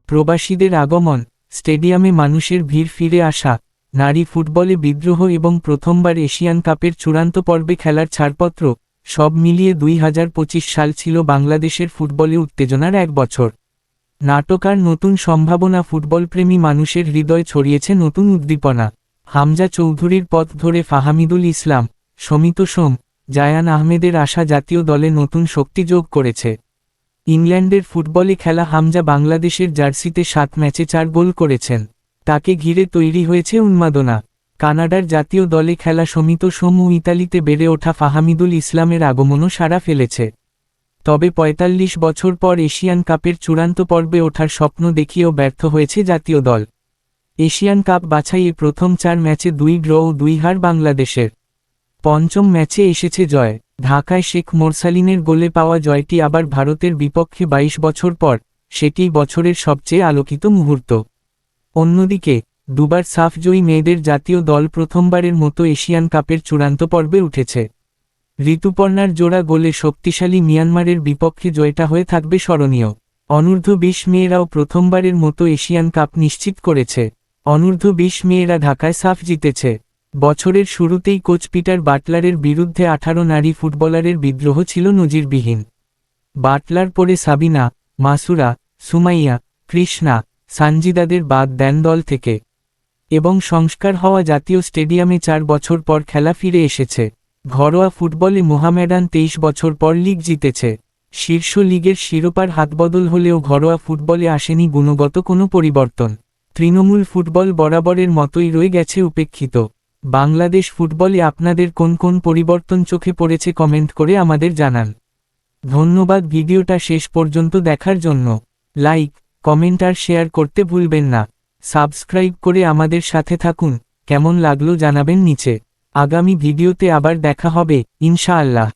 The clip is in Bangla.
প্রবাসীদের আগমন, স্টেডিয়ামে মানুষের ভিড় ফিরে আসা, নারী ফুটবলে বিদ্রোহ এবং প্রথমবার এশিয়ান কাপের চূড়ান্ত পর্বে খেলার ছাড়পত্র, সব মিলিয়ে 2025 সাল ছিল বাংলাদেশের ফুটবলে উত্তেজনার এক বছর। নাটক আর নতুন সম্ভাবনা, ফুটবলপ্রেমী মানুষের হৃদয় ছড়িয়েছে নতুন উদ্দীপনা। হামজা চৌধুরীর পথ ধরে ফাহামিদুল ইসলাম, শমিত সোম, জায়ান আহমেদের আশা জাতীয় দলে নতুন শক্তি যোগ করেছে। ইংল্যান্ডের ফুটবলে খেলা হামজা বাংলাদেশের জার্সিতে 7 ম্যাচে 4 গোল করেছেন। তাকে ঘিরে তৈরি হয়েছে উন্মাদনা। কানাডার জাতীয় দলে খেলা শমিত সোম ও ইতালিতে বেড়ে ওঠা ফাহামিদুল ইসলামের আগমনও সাড়া ফেলেছে। তবে ৪৫ বছর পর এশিয়ান কাপের চূড়ান্ত পর্বে ওঠার স্বপ্ন দেখিয়েও ব্যর্থ হয়েছে জাতীয় দল। এশিয়ান কাপ বাছাইয়ে প্রথম 4 ম্যাচে 2 ড্র ও 2 হার বাংলাদেশের। পঞ্চম ম্যাচে এসেছে জয়। ঢাকায় শেখ মোরসালিনের গোলে পাওয়া জয়টি আবার ভারতের বিপক্ষে 22 বছর পর, সেটিই বছরের সবচেয়ে আলোকিত মুহূর্ত। অন্যদিকে, দুবার সাফ জয়ী মেয়েদের জাতীয় দল প্রথমবারের মতো এশিয়ান কাপের চূড়ান্ত পর্বে উঠেছে। ঋতুপর্ণার জোড়া গোলে শক্তিশালী মিয়ানমারের বিপক্ষে জয়টা হয়ে থাকবে স্মরণীয়। অনূর্ধ্ব 20 মেয়েরাও প্রথমবারের মতো এশিয়ান কাপ নিশ্চিত করেছে। অনূর্ধ্ব 20 মেয়েরা ঢাকায় সাফ জিতেছে। বছরের শুরুতেই কোচ পিটার বাটলারের বিরুদ্ধে 18 নারী ফুটবলারের বিদ্রোহ ছিল নজিরবিহীন। বাটলার পরে সাবিনা, মাসুরা, সুমাইয়া, কৃষ্ণা, সানজিদাদের বাদ দেন দল থেকে। এবং সংস্কার হওয়া জাতীয় স্টেডিয়ামে 4 বছর পর খেলা ফিরে এসেছে। ঘরোয়া ফুটবলে মোহামেডান 23 বছর পর লিগ জিতেছে। শীর্ষ লিগের শিরোপার হাতবদল হলেও ঘরোয়া ফুটবলে আসেনি গুণগত কোনো পরিবর্তন। তৃণমূল ফুটবল বরাবরের মতোই রয়ে গেছে উপেক্ষিত। বাংলাদেশ ফুটবলে আপনাদের কোন কোন পরিবর্তন চোখে পড়েছে কমেন্ট করে আমাদের জানান। ধন্যবাদ ভিডিওটা শেষ পর্যন্ত দেখার জন্য। লাইক, কমেন্ট আর শেয়ার করতে ভুলবেন না। সাবস্ক্রাইব করে আমাদের সাথে থাকুন। কেমন লাগলো জানাবেন নিচে। আগামী ভিডিওতে আবার দেখা হবে, ইনশাআল্লাহ।